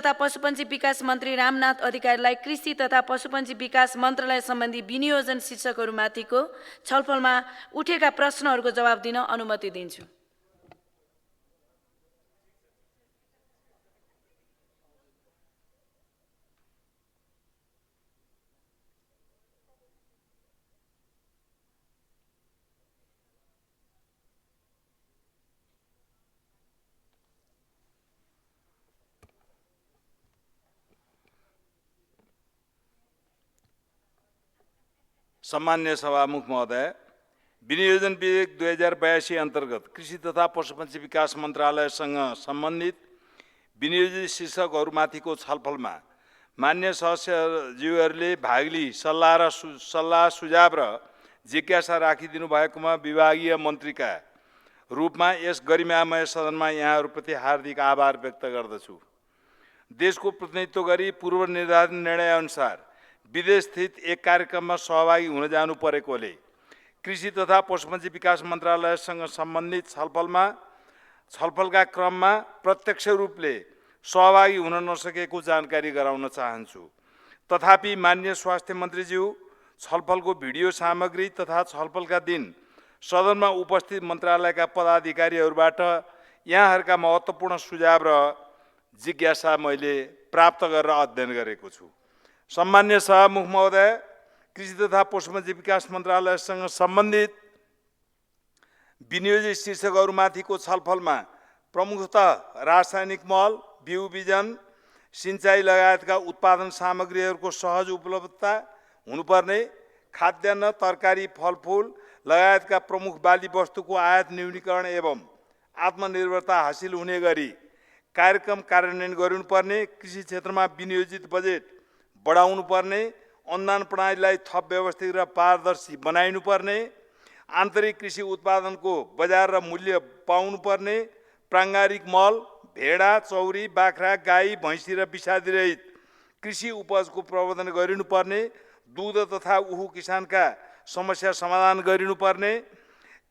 तथा पशुपन्छी विकास मन्त्री रामनाथ अधिकारीलाई कृषि तथा पशुपन्छी विकास मन्त्रालय सम्बन्धी विनियोजन शीर्षकहरूमाथिको छलफलमा उठेका प्रश्नहरूको जवाब दिन अनुमति दिन्छु। सम्मान्य सभामुख महोदय, विनियोजन विधेयक 2082 अन्तर्गत कृषि तथा पशुपन्छी विकास मन्त्रालयसँग सम्बन्धित विनियोजित शीर्षकहरूमाथिको छलफलमा मान्य सदस्यज्यूहरूले भाग लिई सल्लाह सुझाव र जिज्ञासा राखिदिनु भएकोमा विभागीय मन्त्रीका रूपमा यस गरिमामय सदनमा यहाँहरूप्रति हार्दिक आभार व्यक्त गर्दछु। देशको प्रतिनिधित्व गरी पूर्व निर्धारित निर्णयअनुसार विदेश स्थित एक कार्यक्रममा सहभागी हुन जानु परेकोले कृषि तथा पशुपन्छी विकास मन्त्रालयसँग सम्बन्धित छलफलका क्रममा प्रत्यक्ष रूपले सहभागी हुन नसकेको जानकारी गराउन चाहन्छु। तथापि माननीय स्वास्थ्य मन्त्रीज्यू छलफलको भिडियो सामग्री तथा छलफलका दिन सदनमा उपस्थित मन्त्रालयका पदाधिकारीहरूबाट यहाँहरूका महत्त्वपूर्ण सुझाव र जिज्ञासा मैले प्राप्त गरेर अध्ययन गरेको छु। सम्मान्य सभामुख महोदय, कृषि तथा पशुपन्छी विकास मन्त्रालयसँग सम्बन्धित विनियोजित शीर्षकहरूमाथिको छलफलमा प्रमुखतः रासायनिक मल, बिउ बिजन, सिँचाइ लगायतका उत्पादन सामग्रीहरूको सहज उपलब्धता हुनुपर्ने, खाद्यान्न, तरकारी, फलफुल लगायतका प्रमुख बाली वस्तुको आयात न्यूनीकरण एवं आत्मनिर्भरता हासिल हुने गरी कार्यक्रम कार्यान्वयन गर्नुपर्ने, कृषि क्षेत्रमा विनियोजित बजेट बढाउनुपर्ने, अनुदान प्रणालीलाई थप व्यवस्थित र पारदर्शी बनाइनुपर्ने, आन्तरिक कृषि उत्पादनको बजार र मूल्य पाउनुपर्ने, प्राङ्गारिक मल, भेडा, चौरी, बाख्रा, गाई, भैँसी र विषादीरहित कृषि उपजको प्रबन्धन गरिनुपर्ने, दुध तथा उखु किसानका समस्या समाधान गरिनुपर्ने,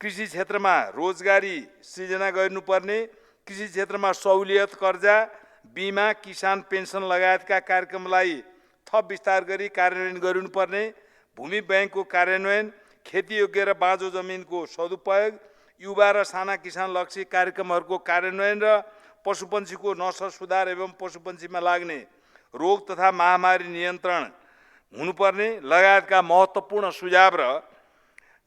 कृषि क्षेत्रमा रोजगारी सृजना गर्नुपर्ने, कृषि क्षेत्रमा सहुलियत, कर्जा, बिमा, किसान पेन्सन लगायतका कार्यक्रमलाई थप विस्तार गरी कार्यान्वयन गर्नुपर्ने, भूमि ब्याङ्कको कार्यान्वयन, खेतीयोग्य र बाँझो जमिनको सदुपयोग, युवा र साना किसान लक्षी कार्यक्रमहरूको कार्यान्वयन र पशुपन्छीको नस्ल सुधार एवं पशुपन्छीमा लाग्ने रोग तथा महामारी नियन्त्रण हुनुपर्ने लगायतका महत्त्वपूर्ण सुझाव र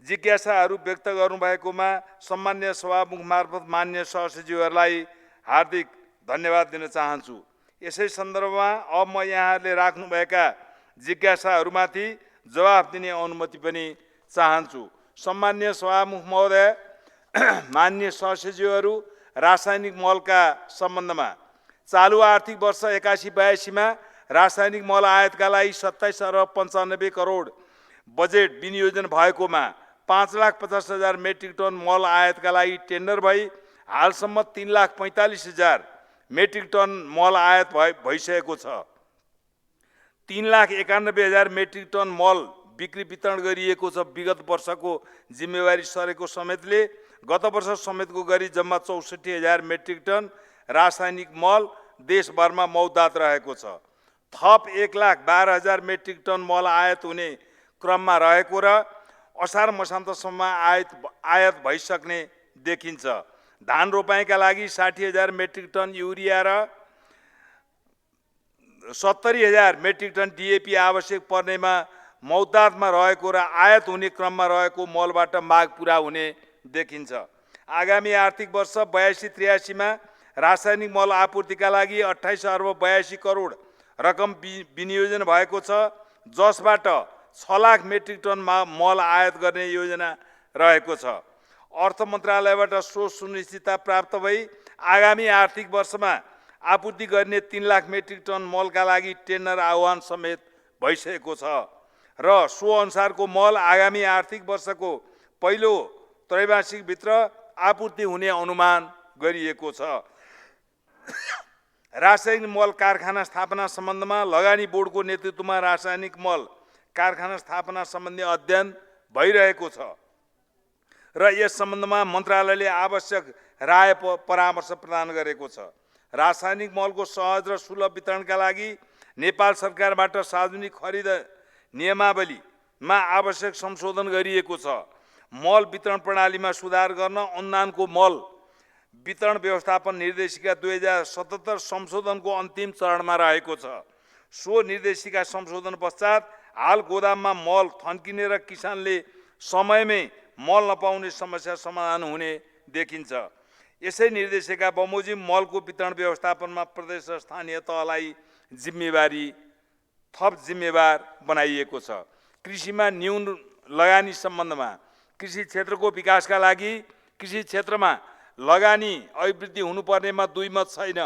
जिज्ञासाहरू व्यक्त गर्नुभएकोमा सम्मान्य सभामुख मार्फत मान्य सदस्यज्यूहरूलाई हार्दिक धन्यवाद दिन चाहन्छु। यसै सन्दर्भमा अब म यहाँहरूले राख्नुभएका जिज्ञासाहरूमाथि जवाफ दिने अनुमति पनि चाहन्छु। सम्मान्य सभामुख महोदय, मान्य सदस्यज्यूहरू, रासायनिक मलका सम्बन्धमा चालु आर्थिक वर्ष 81-82 मा रासायनिक मल आयातका लागि 27 अरब 95 करोड बजेट विनियोजन भएकोमा 5,50,000 मेट्रिक टन मल आयातका लागि टेन्डर भई हालसम्म 3,45,000 मेट्रिक टन मल आयात भइसकेको छ। 3,91,000 मेट्रिक टन मल बिक्री वितरण गरिएको छ। विगत वर्षको जिम्मेवारी सरेको समेतले गत वर्ष समेतको गरी जम्मा 64,000 मेट्रिक टन रासायनिक मल देशभरमा मौदात रहेको छ। थप 1,12,000 मेट्रिक टन मल आयात हुने क्रममा रहेको र असार मसान्तसम्म आयात भइसक्ने देखिन्छ। धान रोपाइँका लागि 60,000 मेट्रिक टन युरिया र 70,000 मेट्रिक टन डिएपी आवश्यक पर्नेमा मौदातमा रहेको र आयात हुने क्रममा रहेको मलबाट माग पुरा हुने देखिन्छ। आगामी आर्थिक वर्ष 82-83 मा रासायनिक मल आपूर्तिका लागि 28 अर्ब 82 करोड रकम विनियोजन भएको छ, जसबाट 6 लाख मेट्रिक टन मल आयात गर्ने योजना रहेको छ। अर्थ मन्त्रालयबाट सो सुनिश्चितता प्राप्त भई आगामी आर्थिक वर्षमा आपूर्ति गर्ने 3 लाख मेट्रिक टन मलका लागि टेन्डर आह्वान समेत भइसकेको छ र सो अनुसारको मल आगामी आर्थिक वर्षको पहिलो त्रैमासिकभित्र आपूर्ति हुने अनुमान गरिएको छ। रासायनिक मल कारखाना स्थापना सम्बन्धमा लगानी बोर्डको नेतृत्वमा रासायनिक मल कारखाना स्थापना सम्बन्धी अध्ययन भइरहेको छ र यस सम्बन्धमा मन्त्रालयले आवश्यक राय परामर्श प्रदान गरेको छ। रासायनिक मलको सहज र सुलभ वितरणका लागि नेपाल सरकारबाट सार्वजनिक खरिद नियमावलीमा आवश्यक संशोधन गरिएको छ। मल वितरण प्रणालीमा सुधार गर्न अनुदानको मल वितरण व्यवस्थापन निर्देशिका 2077 संशोधनको अन्तिम चरणमा रहेको छ। सो निर्देशिका संशोधन पश्चात हाल गोदाममा मल थन्किने र किसानले समयमै मल नपाउने समस्या समाधान हुने देखिन्छ। यसै निर्देशिका बमोजिम मलको वितरण व्यवस्थापनमा प्रदेश र स्थानीय तहलाई थप जिम्मेवार बनाइएको छ। कृषिमा न्यून लगानी सम्बन्धमा कृषि क्षेत्रको विकासका लागि कृषि क्षेत्रमा लगानी अभिवृद्धि हुनुपर्नेमा दुई मत छैन।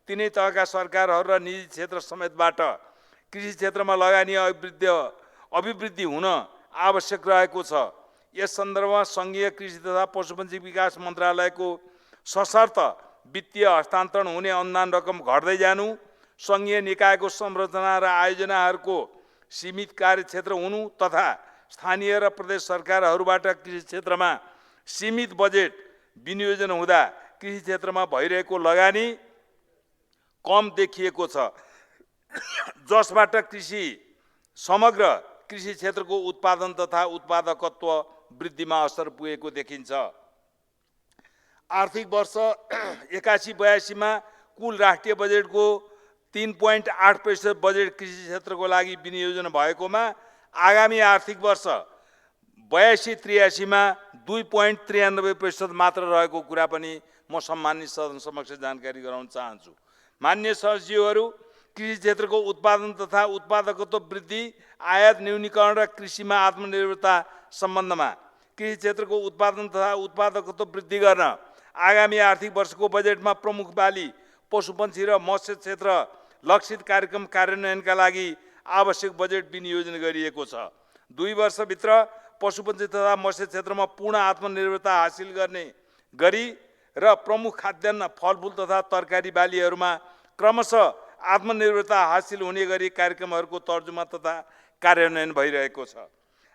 तिनै तहका सरकारहरू र निजी क्षेत्र समेतबाट कृषि क्षेत्रमा लगानी अभिवृद्धि हुन आवश्यक रहेको छ। यस सन्दर्भमा सङ्घीय कृषि तथा पशुपन्छी विकास मन्त्रालयको सशर्त वित्तीय हस्तान्तरण हुने अनुदान रकम घट्दै जानु, सङ्घीय निकायको संरचना र आयोजनाहरूको सीमित कार्यक्षेत्र हुनु तथा स्थानीय र प्रदेश सरकारहरूबाट कृषि क्षेत्रमा सीमित बजेट विनियोजन हुँदा कृषि क्षेत्रमा भइरहेको लगानी कम देखिएको छ, जसबाट समग्र कृषि क्षेत्रको उत्पादन तथा उत्पादकत्व वृद्धिमा असर पुगेको देखिन्छ। आर्थिक वर्ष 81-82 मा कुल राष्ट्रिय बजेटको 3.8% बजेट कृषि क्षेत्रको लागि विनियोजन भएकोमा आगामी आर्थिक वर्ष 82-83 मा 2.93% मात्र रहेको कुरा पनि म सम्मानित सदन समक्ष जानकारी गराउन चाहन्छु। माननीय सचिवहरू, कृषि क्षेत्रको उत्पादन तथा उत्पादकत्व वृद्धि, आयात न्यूनीकरण र कृषिमा आत्मनिर्भरता सम्बन्धमा कृषि क्षेत्रको उत्पादन तथा उत्पादकत्व वृद्धि गर्न आगामी आर्थिक वर्षको बजेटमा प्रमुख बाली पशुपन्छी र मत्स्य क्षेत्र लक्षित कार्यक्रम कार्यान्वयनका लागि आवश्यक बजेट विनियोजन गरिएको छ। 2 वर्षभित्र पशुपन्छी तथा मत्स्य क्षेत्रमा पूर्ण आत्मनिर्भरता हासिल गर्ने गरी र प्रमुख खाद्यान्न फलफुल तथा तरकारी बालीहरूमा क्रमशः आत्मनिर्भरता हासिल हुने गरी कार्यक्रमहरूको तर्जुमा तथा कार्यान्वयन भइरहेको छ।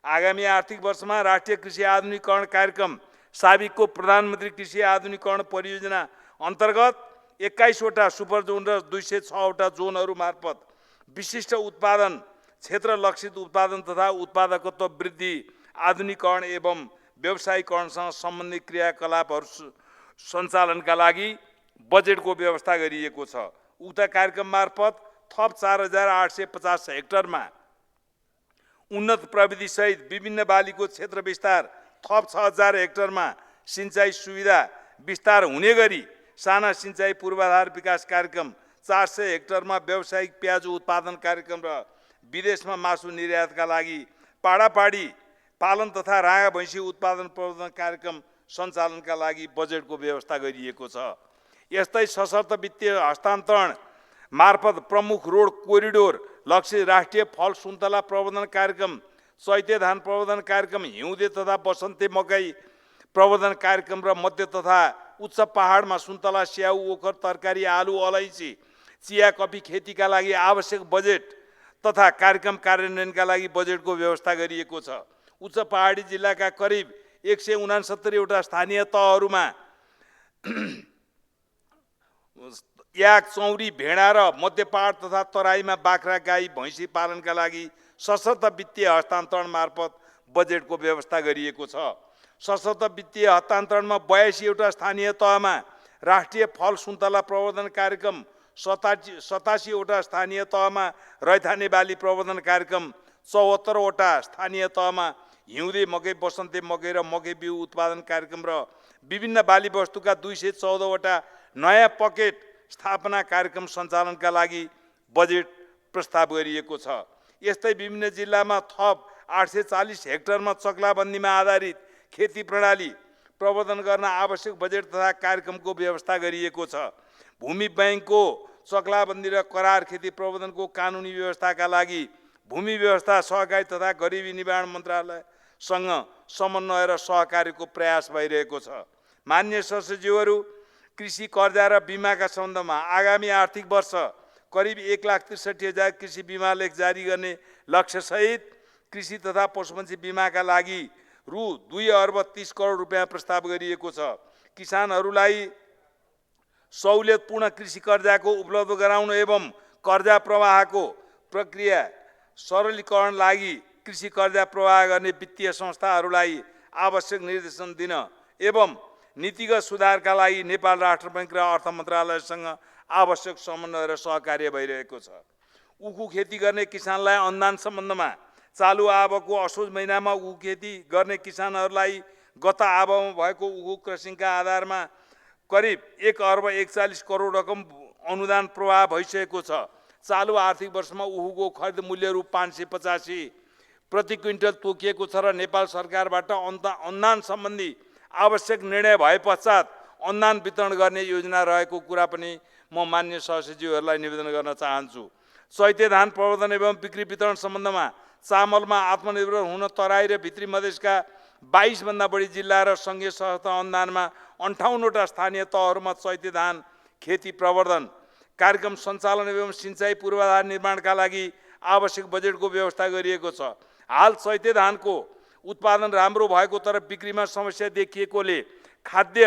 आगामी आर्थिक वर्षमा राष्ट्रिय कृषि आधुनिकीकरण कार्यक्रम साबिकको प्रधानमन्त्री कृषि आधुनिकीकरण परियोजना अन्तर्गत 21 वटा सुपर जोन र 206 वटा जोनहरू मार्फत विशिष्ट उत्पादन क्षेत्र लक्षित उत्पादन तथा उत्पादकत्व वृद्धि, आधुनिकीकरण एवं व्यवसायीकरणसँग सम्बन्धित क्रियाकलापहरू सञ्चालनका लागि बजेटको व्यवस्था गरिएको छ। उक्त कार्यक्रम मार्फत थप 4850 हेक्टरमा उन्नत प्रविधिसहित विभिन्न बालीको क्षेत्र विस्तार, थप 6000 हेक्टरमा सिंचाई सुविधा विस्तार हुने गरी साना सिंचाई पूर्वाधार विकास कार्यक्रम, 400 हेक्टरमा व्यावसायिक प्याज उत्पादन कार्यक्रम र विदेशमा मासु निर्यातका लागि पाडापाडी पालन तथा राँगा भैँसी उत्पादन प्रवर्धन कार्यक्रम सञ्चालनका लागि बजेटको व्यवस्था गरिएको छ। यस्तै सशर्त वित्तीय हस्तान्तरण मार्फत प्रमुख रोड कोरिडोर लक्षित राष्ट्रिय फल सुन्तला प्रवर्धन कार्यक्रम, चैते धान प्रवर्धन कार्यक्रम, हिउँदे तथा बसन्ते मकै प्रवर्धन कार्यक्रम र मध्य तथा उच्च पहाडमा सुन्तला, स्याउ, ओखर, तरकारी, आलु, अलैँची, चिया, कफी खेतीका लागि आवश्यक बजेट तथा कार्यक्रम कार्यान्वयनका लागि बजेटको व्यवस्था गरिएको छ। उच्च पहाडी जिल्लाका करिब 169 वटा स्थानीय तहहरूमा याक, चौरी, भेडा र मध्यपहाड तथा तराईमा बाख्रा, गाई, भैँसी पालनका लागि सशर्त वित्तीय हस्तान्तरण मार्फत बजेटको व्यवस्था गरिएको छ। सशर्त वित्तीय हस्तान्तरणमा 82 वटा स्थानीय तहमा राष्ट्रिय फल सुन्तला प्रवर्धन कार्यक्रम, 87 वटा स्थानीय तहमा रैथाने बाली प्रवर्धन कार्यक्रम, 74 वटा स्थानीय तहमा हिउँदे मकै, बसन्ते मकै र मकै बिउ उत्पादन कार्यक्रम र विभिन्न बाली वस्तुका 214 वटा नयाँ पकेट स्थापना कार्यक्रम सञ्चालनका लागि बजेट प्रस्ताव गरिएको छ। यस्तै विभिन्न जिल्लामा थप 840 हेक्टरमा चक्लाबन्दीमा आधारित खेती प्रणाली प्रवर्धन गर्न आवश्यक बजेट तथा कार्यक्रमको व्यवस्था गरिएको छ। भूमि बैंकको चक्लाबन्दी र करार खेती प्रवर्धनको कानुनी व्यवस्थाका लागि भूमि व्यवस्था, सहकारी तथा गरिबी निवारण मन्त्रालयसँग समन्वय र सहकार्यको प्रयास भइरहेको छ। माननीय सचिवहरू, कृषि कर्जा र बिमाका सम्बन्धमा आगामी आर्थिक वर्ष करिब 1,63,000 कृषि बिमा लेख जारी गर्ने लक्ष्यसहित कृषि तथा पशुपन्छी बिमाका लागि रु 2 अर्ब 30 करोड रुपियाँ प्रस्ताव गरिएको छ। किसानहरूलाई सहुलियतपूर्ण कृषि कर्जाको उपलब्ध गराउन एवं कर्जा प्रवाहको प्रक्रिया सरलीकरण लागि कृषि कर्जा प्रवाह गर्ने वित्तीय संस्थाहरूलाई आवश्यक निर्देशन दिन एवं नीतिगत सुधारका लागि नेपाल राष्ट्र बैंक र अर्थ मन्त्रालयसँग आवश्यक समन्वय र सहकार्य भइरहेको छ। उखु खेती गर्ने किसानलाई अनुदान सम्बन्धमा चालु आबको असोज महिनामा उखु खेती गर्ने किसानहरूलाई गत आबमा भएको उखु क्रसिङका आधारमा करिब 1 अर्ब 41 करोड रकम अनुदान प्रवाह भइसकेको छ। चालु आर्थिक वर्षमा उखुको खरिद मूल्य रु 585 प्रति क्विन्टल तोकिएको छ र नेपाल सरकारबाट अनुदान सम्बन्धी आवश्यक निर्णय भए पश्चात अनुदान वितरण गर्ने योजना रहेको कुरा पनि म माननीय सहसचिवहरूलाई निवेदन गर्न चाहन्छु। चैते धान प्रवर्धन एवं बिक्री वितरण सम्बन्धमा चामलमा आत्मनिर्भर हुन तराई र भित्री मधेसका 22 भन्दा बढी जिल्ला र सङ्घीय संस्था अनुदानमा 58वटा स्थानीय तहहरूमा चैते धान खेती प्रवर्धन कार्यक्रम सञ्चालन एवं सिँचाइ पूर्वाधार निर्माणका लागि आवश्यक बजेटको व्यवस्था गरिएको छ। हाल चैते धानको उत्पादन राम्रो भएको तर बिक्रीमा समस्या देखिएकोले खाद्य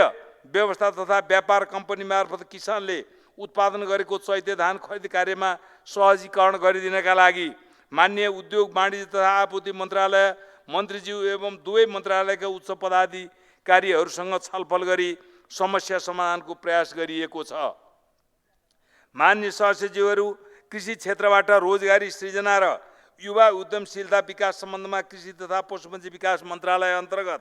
व्यवस्था तथा व्यापार कम्पनी मार्फत किसानले उत्पादन गरेको चैते धान खरिद कार्यमा सहजीकरण गरिदिनका लागि माननीय उद्योग वाणिज्य तथा आपूर्ति मन्त्रालय मन्त्रीज्यू एवं दुवै मन्त्रालयका उच्च पदाधिकारीहरूसँग छलफल गरी समस्या समाधानको प्रयास गरिएको छ। माननीय सहसचिवहरू, कृषि क्षेत्रबाट रोजगारी सृजना र युवा उद्यमशीलता विकास सम्बन्धमा कृषि तथा पशुपन्छी विकास मन्त्रालय अन्तर्गत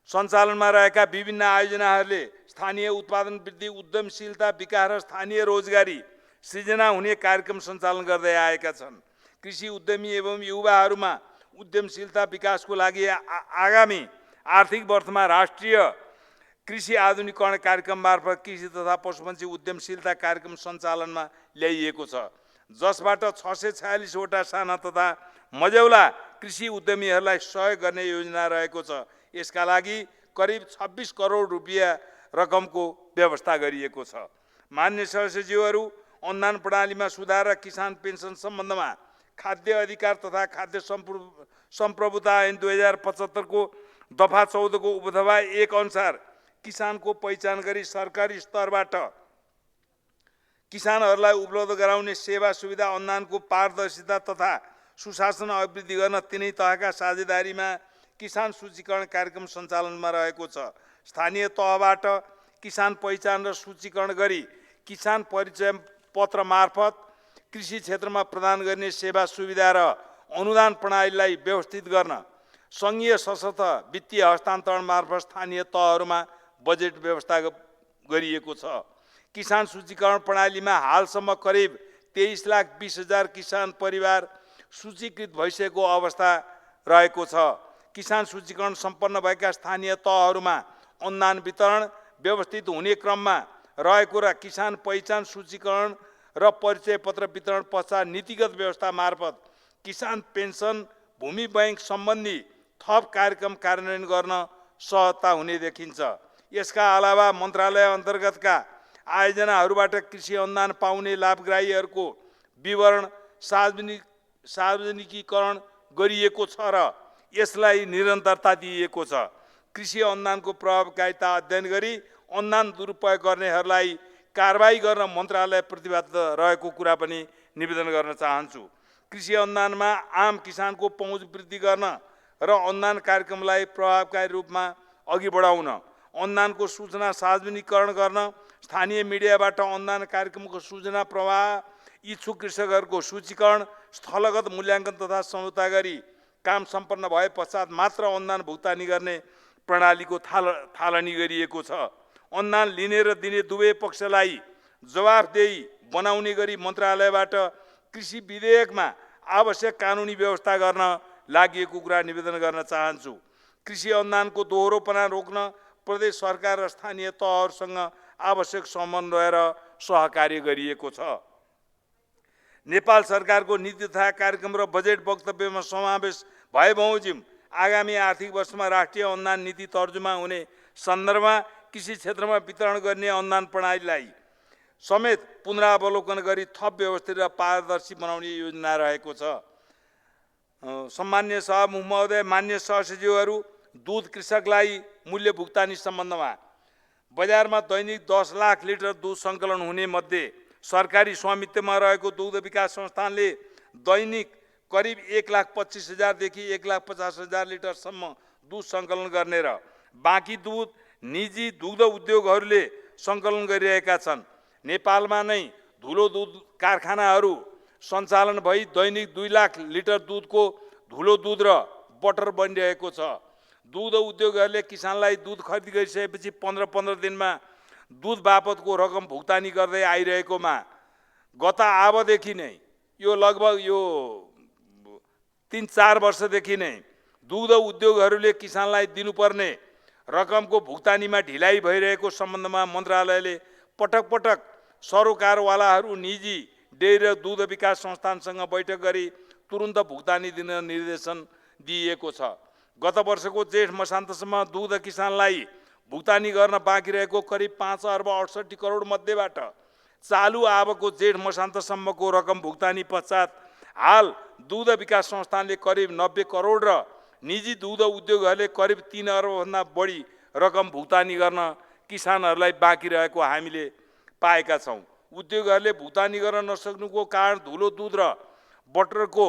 सञ्चालनमा रहेका विभिन्न आयोजनाहरूले स्थानीय उत्पादन वृद्धि, उद्यमशीलता विकास र स्थानीय रोजगारी सृजना हुने कार्यक्रम सञ्चालन गर्दै आएका छन्। कृषि उद्यमी एवं युवाहरूमा उद्यमशीलता विकासको लागि आगामी आर्थिक वर्षमा राष्ट्रिय कृषि आधुनिकीकरण कार्यक्रम मार्फत कृषि तथा पशुपन्छी उद्यमशीलता कार्यक्रम सञ्चालनमा ल्याइएको छ, जसबाट 646वटा साना तथा मझौला कृषि उद्यमीहरूलाई सहयोग गर्ने योजना रहेको छ। यसका लागि करिब 26 करोड रुपियाँ रकमको व्यवस्था गरिएको छ। माननीय सहसचिवहरू, अनुदान प्रणालीमा सुधार र किसान पेन्सन सम्बन्धमा खाद्य अधिकार तथा खाद्य सम्प्रभुता ऐन 2075 को दफा 14 को उपदफा 1 अनुसार किसानको पहिचान गरी सरकारी स्तरबाट किसानहरूलाई उपलब्ध गराउने सेवा सुविधा अनुदानको पारदर्शिता तथा सुशासन अभिवृद्धि गर्न तिनै तहका साझेदारीमा किसान सूचीकरण कार्यक्रम सञ्चालनमा रहेको छ। स्थानीय तहबाट किसान पहिचान र सूचीकरण गरी किसान परिचय पत्र मार्फत कृषि क्षेत्रमा प्रदान गर्ने सेवा सुविधा र अनुदान प्रणालीलाई व्यवस्थित गर्न सङ्घीय सशक्त वित्तीय हस्तान्तरण मार्फत स्थानीय तहहरूमा बजेट व्यवस्था गरिएको छ। किसान सूचीकरण प्रणालीमा हालसम्म करिब 23,20,000 किसान परिवार सूचीकृत भइसकेको अवस्था रहेको छ। किसान सूचीकरण सम्पन्न भएका स्थानीय तहहरूमा अनुदान वितरण व्यवस्थित हुने क्रममा रहेको र किसान पहिचान सूचीकरण र परिचय पत्र वितरण पश्चात नीतिगत व्यवस्था मार्फत किसान पेन्सन भूमि बैंक सम्बन्धी थप कार्यक्रम कार्यान्वयन गर्न सहजता हुने देखिन्छ। यसका अलावा मन्त्रालय अन्तर्गतका आयोजनाहरूबाट कृषि अनुदान पाउने लाभग्राहीहरूको विवरण सार्वजनिकीकरण गरिएको छ र यसलाई निरन्तरता दिइएको छ। कृषि अनुदानको प्रभावकारिता अध्ययन गरी अनुदान दुरुपयोग गर्नेहरूलाई कारबाही गर्न मन्त्रालय प्रतिबद्ध रहेको कुरा पनि निवेदन गर्न चाहन्छु। कृषि अनुदानमा आम किसानको पहुँच वृद्धि गर्न र अनुदान कार्यक्रमलाई प्रभावकारी रूपमा अघि बढाउन, अनुदानको सूचना सार्वजनिकीकरण गर्न, स्थानीय मिडियाबाट अनुदान कार्यक्रमको सूचना प्रवाह, इच्छुक कृषकहरूको सूचीकरण, स्थलगत मूल्याङ्कन तथा सम्झौता गरी काम सम्पन्न भए पश्चात मात्र अनुदान भुक्तानी गर्ने प्रणालीको थालनी गरिएको छ। अनुदान लिने र दिने दुवै पक्षलाई जवाफदेही बनाउने गरी मन्त्रालयबाट कृषि विधेयकमा आवश्यक कानुनी व्यवस्था गर्न लागि कुरा निवेदन गर्न चाहन्छु। कृषि अनुदानको दोहोरोपना रोक्न प्रदेश सरकार र स्थानीय तहहरूसँग आवश्यक समन्वय र सहकार्य गरिएको छ। नेपाल सरकारको नीति तथा कार्यक्रम र बजेट वक्तव्यमा समावेश भए बमोजिम आगामी आर्थिक वर्षमा राष्ट्रिय अनुदान नीति तर्जुमा हुने सन्दर्भमा कृषि क्षेत्रमा वितरण गर्ने अनुदान प्रणालीलाई समेत पुनरावलोकन गरी थप व्यवस्थित र पारदर्शी बनाउने योजना रहेको छ। सम्मान्य सभामुख महोदय, मान्य सहसचिवहरू, दूध कृषकलाई मूल्य भुक्तानी सम्बन्धमा बजारमा दैनिक 10 लाख लिटर दुध सङ्कलन हुने मध्ये सरकारी स्वामित्वमा रहेको दुग्ध विकास संस्थानले दैनिक करिब 1,25,000 देखि 1,50,000 लिटरसम्म दुध सङ्कलन गर्ने र बाँकी दुध निजी दुग्ध उद्योगहरूले सङ्कलन गरिरहेका छन्। नेपालमा नै धुलो दुध कारखानाहरू सञ्चालन भई दैनिक 2 लाख लिटर दुधको धुलो दुध र बटर बनिरहेको छ। दुग्ध उद्योगहरूले किसानलाई दुध खरिद गरिसकेपछि 15 दिनमा दुध बापतको रकम भुक्तानी गर्दै आइरहेकोमा गत आबदेखि नै यो लगभग यो 3-4 वर्षदेखि नै दुग्ध उद्योगहरूले किसानलाई दिनुपर्ने रकमको भुक्तानीमा ढिलाइ भइरहेको सम्बन्धमा मन्त्रालयले पटक पटक सरोकारवालाहरू निजी डेयरी र दुग्ध विकास संस्थानसँग बैठक गरी तुरुन्त भुक्तानी दिन निर्देशन दिइएको छ। गत वर्षको जेठ मसान्तसम्म दुग्ध किसानलाई भुक्तानी गर्न बाँकी रहेको करिब 5 अर्ब 68 करोड मध्येबाट चालु आबको जेठ मसान्तसम्मको रकम भुक्तानी पश्चात हाल दुग्ध विकास संस्थानले करिब 90 करोड र निजी दुग्ध उद्योगहरूले करिब 3 अर्बभन्दा बढी रकम भुक्तानी गर्न किसानहरूलाई बाँकी रहेको हामीले पाएका छौँ। उद्योगहरूले भुक्तानी गर्न नसक्नुको कारण धुलो दुध र बटरको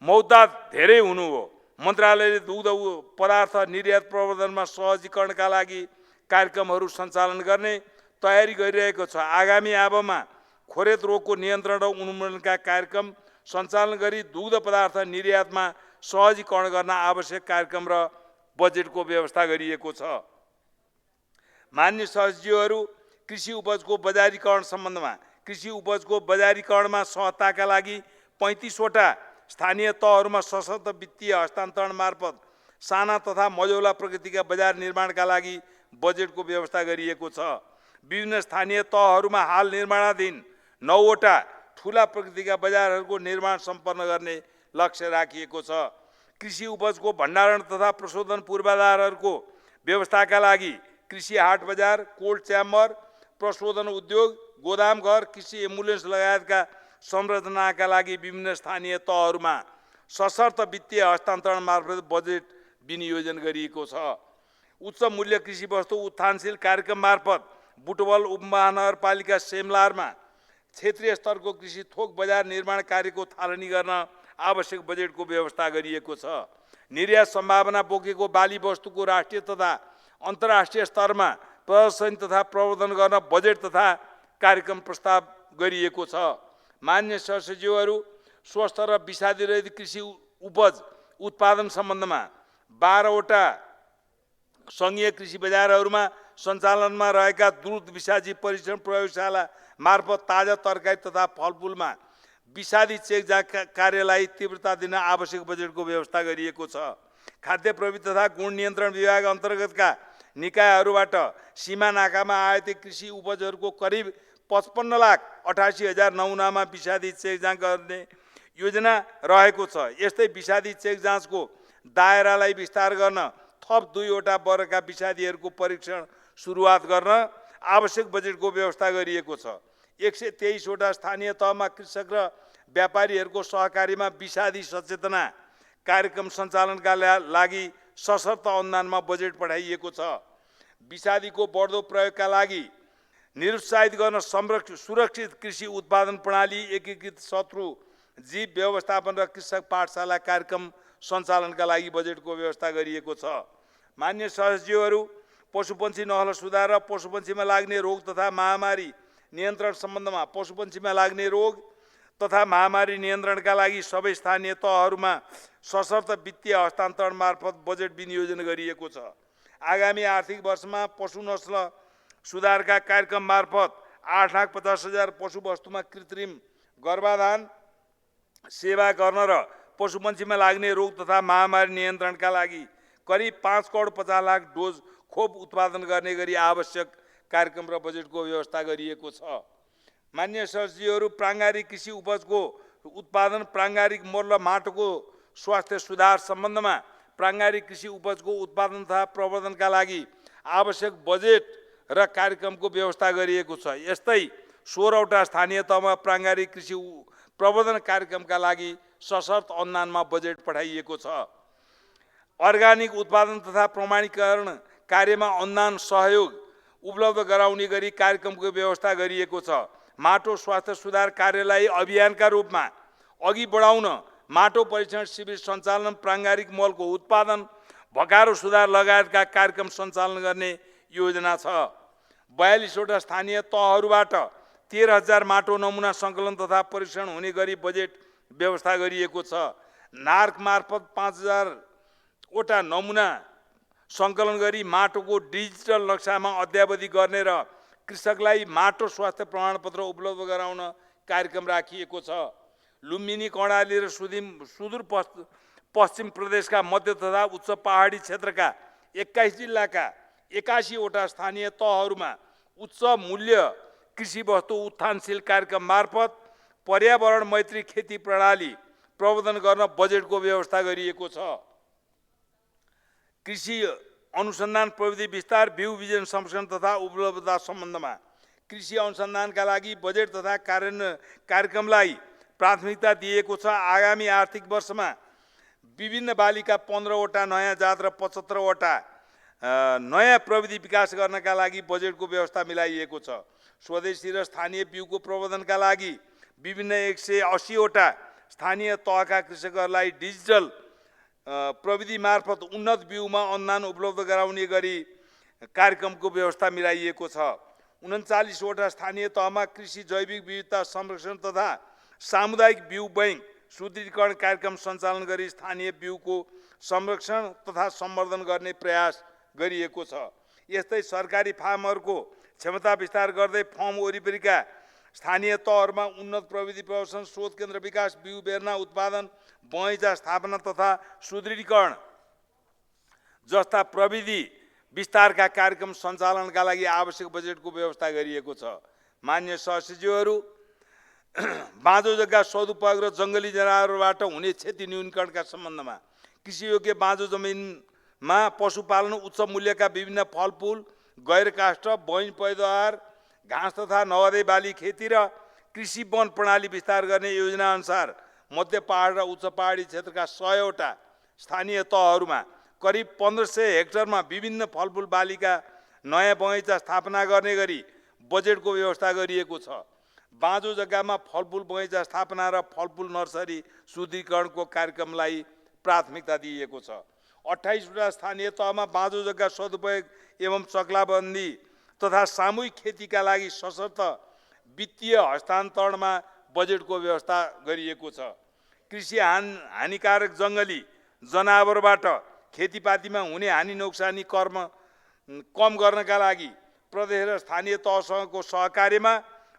मौताद धेरै हुनु हो। मन्त्रालयले दुग्ध पदार्थ निर्यात प्रवर्धनमा सहजीकरणका लागि कार्यक्रमहरू सञ्चालन गर्ने तयारी गरिरहेको छ। आगामी आबमा खोरेत रोगको नियन्त्रण र उन्मूलनका कार्यक्रम सञ्चालन गरी दुग्ध पदार्थ निर्यातमा सहजीकरण गर्न आवश्यक कार्यक्रम र बजेटको व्यवस्था गरिएको छ। मान्य सदस्यहरू, कृषि उपजको बजारीकरण सम्बन्धमा कृषि उपजको बजारीकरणमा सहजताका लागि 35 वटा स्थानीय तहहरूमा सशक्त वित्तीय हस्तान्तरण मार्फत साना तथा मझौला प्रकृतिका बजार निर्माणका लागि बजेटको व्यवस्था गरिएको छ। विभिन्न स्थानीय तहहरूमा हाल निर्माणाधीन 9 वटा ठुला प्रकृतिका बजारहरूको निर्माण सम्पन्न गर्ने लक्ष्य राखिएको छ। कृषि उपजको भण्डारण तथा प्रशोधन पूर्वाधारहरूको व्यवस्थाका लागि कृषि हाट बजार, कोल्ड च्याम्बर, प्रशोधन उद्योग, गोदाम घर, कृषि एम्बुलेन्स लगायतका संरचनाका लागि विभिन्न स्थानीय तहहरूमा सशर्त वित्तीय हस्तान्तरण मार्फत बजेट विनियोजन गरिएको छ। उच्च मूल्य कृषि वस्तु उत्थानशील कार्यक्रम मार्फत बुटवल उपमहानगरपालिका सेमलारमा क्षेत्रीय स्तरको कृषि थोक बजार निर्माण कार्यको थालनी गर्न आवश्यक बजेटको व्यवस्था गरिएको छ। निर्यात सम्भावना बोकेको बाली वस्तुको राष्ट्रिय तथा अन्तर्राष्ट्रिय स्तरमा प्रदर्शन तथा प्रवर्धन गर्न बजेट तथा कार्यक्रम प्रस्ताव गरिएको छ। मान्य सदस्यज्यूहरू, स्वस्थ र विषादीरहित कृषि उपज उत्पादन सम्बन्धमा 12 वटा सङ्घीय कृषि बजारहरूमा सञ्चालनमा रहेका द्रुत विषादी परीक्षण प्रयोगशाला मार्फत ताजा तरकारी तथा फलफुलमा विषादी चेक कार्यलाई तीव्रता दिन आवश्यक बजेटको व्यवस्था गरिएको छ। खाद्य प्रविधि तथा गुण नियन्त्रण विभाग अन्तर्गतका निकायहरूबाट सीमा नाकामा आयातित कृषि उपजहरूको करिब 55,88,000 नमुनामा विषादी चेक जाँच गर्ने योजना रहेको छ। यस्तै विषादी चेक जाँचको दायरालाई विस्तार गर्न थप 2 वटा वर्गका विषादीहरूको परीक्षण सुरुवात गर्न आवश्यक बजेटको व्यवस्था गरिएको छ। 123 वटा स्थानीय तहमा कृषक र व्यापारीहरूको सहकारीमा विषादी सचेतना कार्यक्रम सञ्चालनका लागि सशर्त अनुदानमा बजेट पठाइएको छ। विषादीको बढ्दो प्रयोगका लागि निरुत्साहित गर्न सुरक्षित कृषि उत्पादन प्रणाली, एकीकृत शत्रु जीव व्यवस्थापन र कृषक पाठशाला कार्यक्रम सञ्चालनका लागि बजेटको व्यवस्था गरिएको छ। मान्य सदस्यहरू, पशुपन्छी नस्ल सुधार र पशुपन्छीमा लाग्ने रोग तथा महामारी नियन्त्रण सम्बन्धमा पशुपन्छीमा लाग्ने रोग तथा महामारी नियन्त्रणका लागि सबै स्थानीय तहहरूमा सशर्त वित्तीय हस्तान्तरण मार्फत बजेट विनियोजन गरिएको छ। आगामी आर्थिक वर्षमा पशु नस्ल सुधारका कार्यक्रम मार्फत 8,50,000 पशुवस्तुमा कृत्रिम गर्भाधान सेवा गर्न र पशुपन्छीमा लाग्ने रोग तथा महामारी नियन्त्रणका लागि करिब 5,50,00,000 डोज खोप उत्पादन गर्ने गरी आवश्यक कार्यक्रम र बजेटको व्यवस्था गरिएको छ। मान्य सदस्यहरू, प्राङ्गारिक कृषि उपजको उत्पादन, प्राङ्गारिक मल र माटोको स्वास्थ्य सुधार सम्बन्धमा प्राङ्गारिक कृषि उपजको उत्पादन तथा प्रवर्धनका लागि आवश्यक बजेट र कार्यक्रमको व्यवस्था गरिएको छ। यस्तै 16 वटा स्थानीय तहमा प्राङ्गारिक कृषि प्रवर्धन कार्यक्रमका लागि सशर्त अनुदानमा बजेट पठाइएको छ। अर्गानिक उत्पादन तथा प्रमाणीकरण कार्यमा अनुदान सहयोग उपलब्ध गराउने गरी कार्यक्रमको व्यवस्था गरिएको छ। माटो स्वास्थ्य सुधार कार्यलाई अभियानका रूपमा अघि बढाउन माटो परीक्षण शिविर सञ्चालन, प्राङ्गारिक मलको उत्पादन, भकारो सुधार लगायतका कार्यक्रम सञ्चालन गर्ने योजना छ। 42वटा स्थानीय तहहरूबाट 13,000 माटो नमुना सङ्कलन तथा परीक्षण हुने गरी बजेट व्यवस्था गरिएको छ। नार्क मार्फत 5,000वटा नमुना सङ्कलन गरी माटोको डिजिटल नक्सामा अद्यावधि गर्ने र कृषकलाई माटो स्वास्थ्य प्रमाणपत्र उपलब्ध गराउन कार्यक्रम राखिएको छ। लुम्बिनी, कर्णाली र सुदूर पश्चिम प्रदेशका मध्य तथा उच्च पहाडी क्षेत्रका 21 जिल्लाका 81वटा स्थानीय तहहरूमा उच्च मूल्य कृषि वस्तु उत्थानशील कार्यक्रम मार्फत पर्यावरण मैत्री खेती प्रणाली प्रवर्धन गर्न बजेटको व्यवस्था गरिएको छ। कृषि अनुसन्धान प्रविधि विस्तार, बिउ बिजन संरक्षण तथा उपलब्धता सम्बन्धमा कृषि अनुसन्धानका लागि बजेट तथा कार्यक्रमलाई प्राथमिकता दिएको छ। आगामी आर्थिक वर्षमा विभिन्न बालीका 15वटा नयाँ जात र 75वटा नयाँ प्रविधि विकास गर्नका लागि बजेटको व्यवस्था मिलाइएको छ। स्वदेशी र स्थानीय बिउको प्रवर्धनका लागि विभिन्न 180वटा स्थानीय तहका कृषकहरूलाई डिजिटल प्रविधि मार्फत उन्नत बिउमा अनुदान उपलब्ध गराउने गरी कार्यक्रमको व्यवस्था मिलाइएको छ। 39वटा स्थानीय तहमा कृषि जैविक विविधता संरक्षण तथा सामुदायिक बिउ बैंक सुदृढीकरण कार्यक्रम सञ्चालन गरी स्थानीय बिउको संरक्षण तथा सम्वर्धन गर्ने प्रयास गरिएको छ। यस्तै सरकारी फार्महरूको क्षमता विस्तार गर्दै फर्म वरिपरिका स्थानीय तहहरूमा उन्नत प्रविधि प्रदर्शन, शोध केन्द्र विकास, बिउ बेर्ना उत्पादन, बगैँचा स्थापना तथा सुदृढीकरण जस्ता प्रविधि विस्तारका कार्यक्रम सञ्चालनका लागि आवश्यक बजेटको व्यवस्था गरिएको छ। मान्य सहसचिवहरू, बाँझो जग्गा सदुपयोग र जङ्गली जनावरबाट हुने क्षति न्यूनीकरणका सम्बन्धमा कृषियोग्य बाँझो जमिनमा पशुपालन, उच्च मूल्यका विभिन्न फलफुल, गैर काष्ठ, बैन पैदावार, घाँस तथा नगदे बाली खेती र कृषि वन प्रणाली विस्तार गर्ने योजना अनुसार मध्य पहाड र उच्च पहाडी क्षेत्रका 100वटा स्थानीय तहहरूमा करिब 1500 हेक्टरमा विभिन्न फलफुल बालीका नयाँ बगैँचा स्थापना गर्ने गरी बजेटको व्यवस्था गरिएको छ। बाँझो जग्गामा फलफुल बगैँचा स्थापना र फलफुल नर्सरी सुदृढीकरणको कार्यक्रमलाई प्राथमिकता दिइएको छ। 28वटा स्थानीय तहमा बाँझो जग्गा सदुपयोग एवं चक्लाबन्दी तथा सामूहिक खेतीका लागि सशर्त वित्तीय हस्तान्तरणमा बजेटको व्यवस्था गरिएको छ। कृषि हानिकारक जङ्गली जनावरबाट खेतीपातीमा हुने हानि नोक्सानी कम गर्नका लागि प्रदेश र स्थानीय तहसँगको सहकार्यमा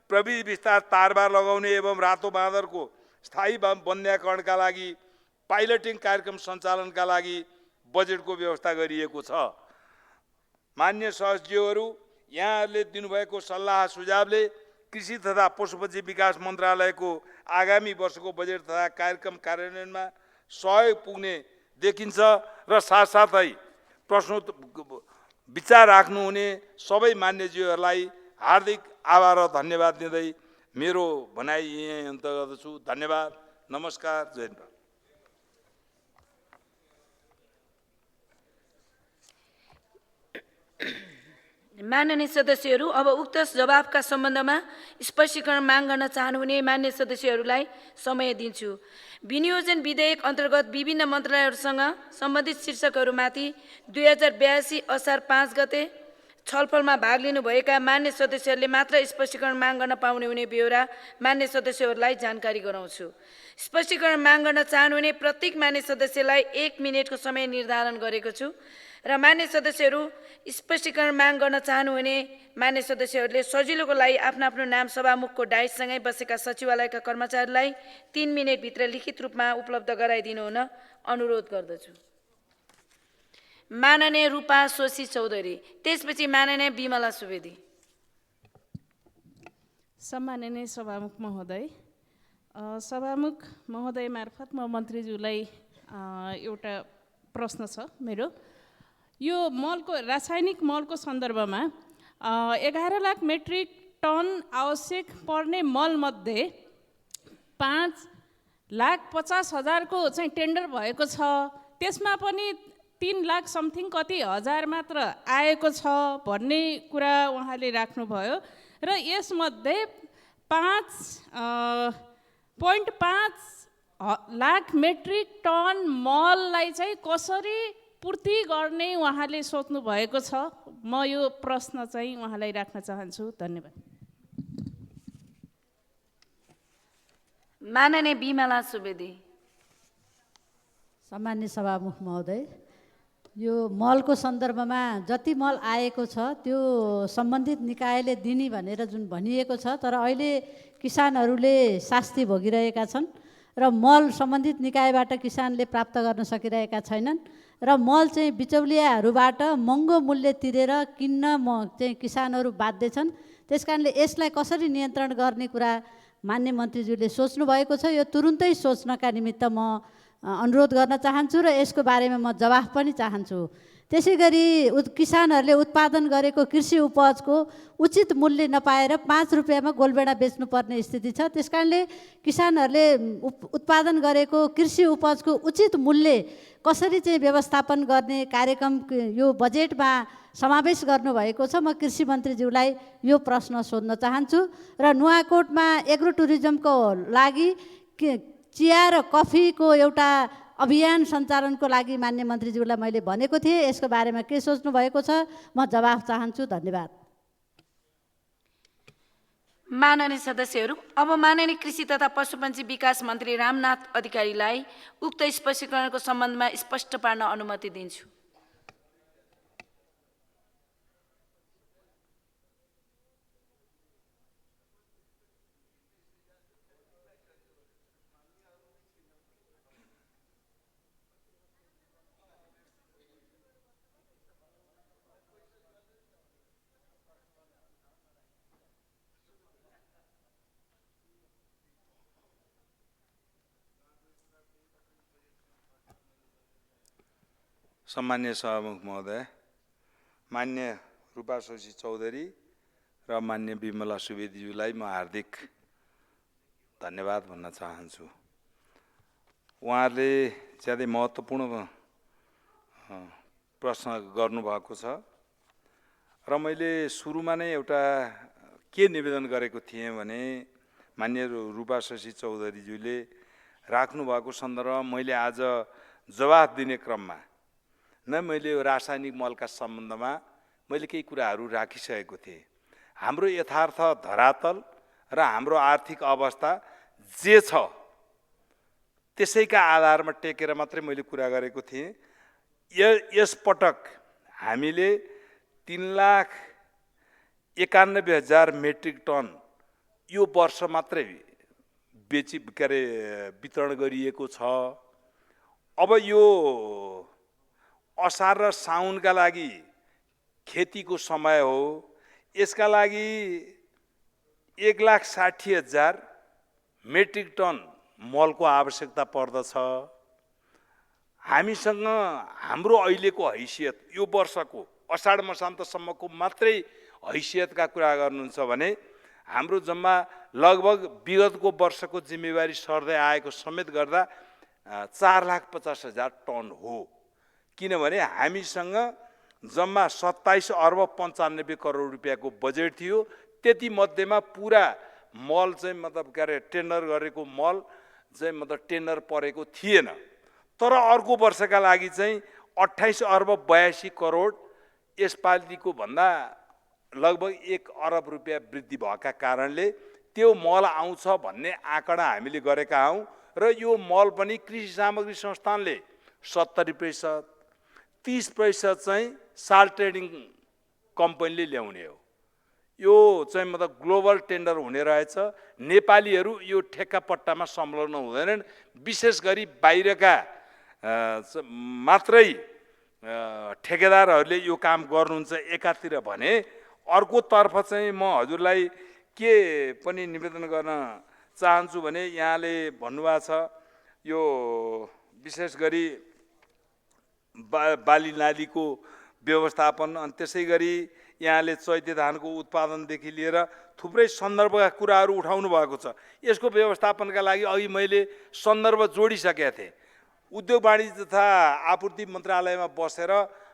प्रविधि विस्तार, तारबार लगाउने एवं रातो बाँदरको स्थायी वन्ध्याकरणका लागि पाइलटिङ कार्यक्रम सञ्चालनका लागि बजेटको व्यवस्था गरिएको छ। मान्य सहसचिवहरू, यहाँहरूले दिनुभएको सल्लाह सुझावले कृषि तथा पशुपक्षी विकास मन्त्रालयको आगामी वर्षको बजेट तथा कार्यक्रम कार्यान्वयनमा सहयोग पुग्ने देखिन्छ र साथसाथै विचार राख्नुहुने सबै मान्यज्यूहरूलाई हार्दिक आभार र धन्यवाद दिँदै मेरो भनाइ यही अन्त गर्दछु। धन्यवाद, नमस्कार, जय हिन्द। माननीय सदस्यहरू, अब उक्त जवाफका सम्बन्धमा स्पष्टीकरण माग गर्न चाहनुहुने मान्य सदस्यहरूलाई समय दिन्छु। विनियोजन विधेयक अन्तर्गत विभिन्न मन्त्रालयहरूसँग सम्बन्धित शीर्षकहरूमाथि 2082 असार 5 गते छलफलमा भाग लिनुभएका मान्य सदस्यहरूले मात्र स्पष्टीकरण माग गर्न पाउने हुने बेहोरा मान्य सदस्यहरूलाई जानकारी गराउँछु। स्पष्टीकरण माग गर्न चाहनुहुने प्रत्येक मान्य सदस्यलाई 1 मिनेटको समय निर्धारण गरेको छु र मान्य सदस्यहरू स्पष्टीकरण माग गर्न चाहनुहुने मान्य सदस्यहरूले सजिलोको लागि आफ्नो आफ्नो नाम सभामुखको डाइससँगै बसेका सचिवालयका कर्मचारीलाई 3 मिनेटभित्र लिखित रूपमा उपलब्ध गराइदिनु हुन अनुरोध गर्दछु। माननीय रूपा सोसी चौधरी, त्यसपछि माननीय बिमला सुवेदी। सम्माननीय सभामुख महोदय, सभामुख महोदय मार्फत म मन्त्रीज्यूलाई एउटा प्रश्न छ मेरो। यो मलको रासायनिक मलको सन्दर्भमा 11 लाख मेट्रिक टन आवश्यक पर्ने मलमध्ये 5,50,000 को चाहिँ टेन्डर भएको छ। त्यसमा पनि 3 लाख समथिङ कति हजार मात्र आएको छ भन्ने कुरा उहाँले राख्नुभयो र यसमध्ये 5.5 लाख मेट्रिक टन मललाई चाहिँ कसरी पूर्ति गर्ने उहाँले सोच्नु भएको छ। म यो प्रश्न चाहिँ उहाँलाई राख्न चाहन्छु। धन्यवाद। माननीय बिमला सुवेदी। सामान्य सभामुख महोदय, यो मलको सन्दर्भमा जति मल आएको छ त्यो सम्बन्धित निकायले दिने भनेर जुन भनिएको छ, तर अहिले किसानहरूले शास्ति भोगिरहेका छन् र मल सम्बन्धित निकायबाट किसानले प्राप्त गर्न सकिरहेका छैनन् र मल चाहिँ बिचौलियाहरूबाट महँगो मूल्य तिरेर किन्न चाहिँ किसानहरू बाध्य छन्। त्यसकारणले यसलाई कसरी नियन्त्रण गर्ने कुरा मान्य मन्त्रीज्यूले सोच्नु भएको छ। यो तुरुन्तै सोच्नका निमित्त म अनुरोध गर्न चाहन्छु र यसको बारेमा म जवाफ पनि चाहन्छु। त्यसै गरी किसानहरूले उत्पादन गरेको कृषि उपजको उचित मूल्य नपाएर 5 रुपियाँमा गोलबेडा बेच्नुपर्ने स्थिति छ। त्यसकारणले किसानहरूले उत्पादन गरेको कृषि उपजको उचित मूल्य कसरी चाहिँ व्यवस्थापन गर्ने कार्यक्रम यो बजेटमा समावेश गर्नुभएको छ। म कृषि मन्त्रीज्यूलाई यो प्रश्न सोध्न चाहन्छु र नुवाकोटमा एग्रो टुरिज्मको लागि चिया र कफीको एउटा अभियान सञ्चालनको लागि मान्य मन्त्रीज्यूलाई मैले भनेको थिएँ। यसको बारेमा के सोच्नु भएको छ, म जवाफ चाहन्छु। धन्यवाद। माननीय सदस्यहरू, अब माननीय कृषि तथा पशुपन्छी विकास मन्त्री रामनाथ अधिकारीलाई उक्त स्पष्टीकरणको सम्बन्धमा स्पष्ट पार्न अनुमति दिन्छु। सम्मान्य सभामुख महोदय, मान्य रूपा शशि चौधरी र मान्य बिमला सुवेदीज्यूलाई म हार्दिक धन्यवाद भन्न चाहन्छु। उहाँहरूले ज्यादै महत्त्वपूर्ण प्रश्न गर्नुभएको छ र मैले सुरुमा नै एउटा के निवेदन गरेको थिएँ भने मान्य रूपा शशि चौधरीज्यूले राख्नुभएको सन्दर्भमा मैले आज जवाफ दिने क्रममा मैले यो रासायनिक मलका सम्बन्धमा मैले केही कुराहरू राखिसकेको थिएँ। हाम्रो यथार्थ धरातल र हाम्रो आर्थिक अवस्था जे छ त्यसैका आधारमा टेकेर मात्रै मैले कुरा गरेको थिएँ। यसपटक हामीले 3,91,000 मेट्रिक टन यो वर्ष मात्रै वितरण गरिएको छ। अब यो असार र साउनका लागि खेतीको समय हो। यसका लागि 1,60,000 मेट्रिक टन मलको आवश्यकता पर्दछ। हामीसँग हाम्रो अहिलेको हैसियत यो वर्षको असाढ मसान्तसम्मको मात्रै हैसियतका कुरा गर्नुहुन्छ भने हाम्रो जम्मा लगभग विगतको वर्षको जिम्मेवारी सर्दै आएको समेत गर्दा 4,50,000 टन हो। किनभने हामीसँग जम्मा 27 अर्ब 95 करोड रुपियाँको बजेट थियो। त्यति मध्येमा पुरा मल चाहिँ टेन्डर गरेको मल चाहिँ टेन्डर परेको थिएन। तर अर्को वर्षका लागि चाहिँ 28 अर्ब 82 करोड यसपालिको भन्दा लगभग 1 अरब रुपियाँ वृद्धि भएका कारणले त्यो मल आउँछ भन्ने आँकडा हामीले गरेका हौँ र यो मल पनि कृषि सामग्री संस्थानले 70%, 30% चाहिँ साल ट्रेडिङ कम्पनीले ल्याउने हो। यो चाहिँ ग्लोबल टेन्डर हुने रहेछ। नेपालीहरू यो ठेक्का पट्टामा संलग्न हुँदैनन्। विशेष गरी बाहिरका मात्रै ठेकेदारहरूले यो काम गर्नुहुन्छ एकातिर भने, अर्कोतर्फ चाहिँ म हजुरलाई के पनि निवेदन गर्न चाहन्छु भने यहाँले भन्नुभएको छ यो विशेष गरी बाली नालीको व्यवस्थापन अनि त्यसै गरी यहाँले चैते धानको उत्पादनदेखि लिएर थुप्रै सन्दर्भका कुराहरू उठाउनु भएको छ। यसको व्यवस्थापनका लागि अघि मैले सन्दर्भ जोडिसकेका थिएँ। उद्योग वाणिज्य तथा आपूर्ति मन्त्रालयमा बसेर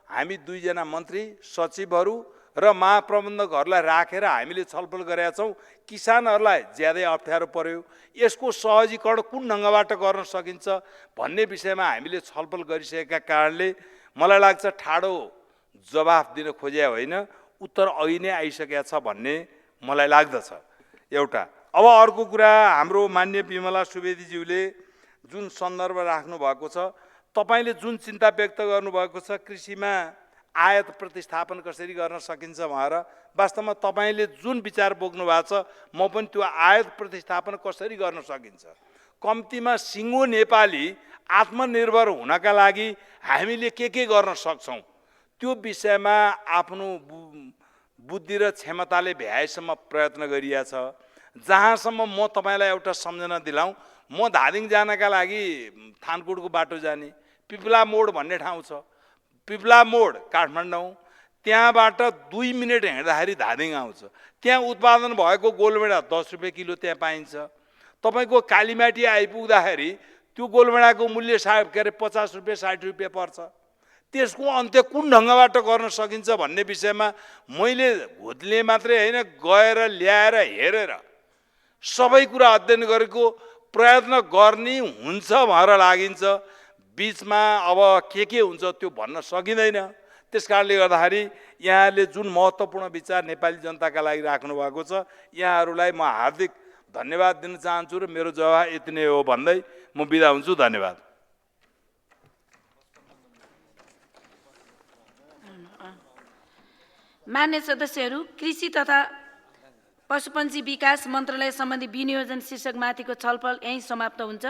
हामी 2 जना मन्त्री सचिवहरू र महाप्रबन्धकहरूलाई राखेर हामीले छलफल गरेका छौँ। किसानहरूलाई ज्यादै अप्ठ्यारो पर्यो, यसको सहजीकरण कुन ढङ्गबाट गर्न सकिन्छ भन्ने विषयमा हामीले छलफल गरिसकेका कारणले मलाई लाग्छ ठाडो जवाफ दिन खोजे होइन, उत्तर अघि नै आइसकेको छ भन्ने मलाई लाग्दछ। एउटा अब अर्को कुरा, हाम्रो माननीय विमला सुवेदीज्यूले जुन सन्दर्भ राख्नु भएको छ, तपाईले जुन चिन्ता व्यक्त गर्नुभएको छ कृषिमा आयात प्रतिस्थापन कसरी गर्न सकिन्छ भनेर, वास्तवमा तपाईले जुन विचार बोक्नु भएको छ म पनि त्यो आयात प्रतिस्थापन कसरी गर्न सकिन्छ, कम्तीमा सिङ्गो नेपाली आत्मनिर्भर हुनका लागि हामीले के गर्न सक्छौँ त्यो विषयमा आफ्नो बुद्धि र क्षमताले भ्याएसम्म प्रयत्न गरिया छ। जहाँसम्म म तपाईँलाई एउटा सम्झना दिलाउँ, म धादिङ जानका लागि थानकोटको बाटो जाने, पिपला मोड भन्ने ठाउँ छ, पिपला मोड काठमाडौँ, त्यहाँबाट 2 मिनट हिँड्दाखेरि धादिङ आउँछ। त्यहाँ उत्पादन भएको गोलभेडा 10 रुपियाँ किलो त्यहाँ पाइन्छ। तपाईँको कालीमाटी आइपुग्दाखेरि त्यो गोलभेडाको मूल्य 50 रुपियाँ 60 रुपियाँ पर्छ। त्यसको अन्त्य कुन ढङ्गबाट गर्न सकिन्छ भन्ने विषयमा मैले घोत्ले मात्रै होइन, गएर ल्याएर हेरेर सबै कुरा अध्ययन गरेको, प्रयत्न गर्ने हुन्छ भनेर लागिन्छ। बिचमा अब के हुन्छ त्यो भन्न सकिँदैन। त्यस कारणले गर्दाखेरि यहाँले जुन महत्त्वपूर्ण विचार नेपाली जनताका लागि राख्नु भएको छ, यहाँहरूलाई म हार्दिक धन्यवाद दिन चाहन्छु र मेरो जवाफ यति नै हो भन्दै म बिदा हुन्छु। धन्यवाद। मान्य सदस्यहरू, कृषि तथा पशुपन्छी विकास मन्त्रालय सम्बन्धी विनियोजन शीर्षक माथिको छलफल यहीँ समाप्त हुन्छ।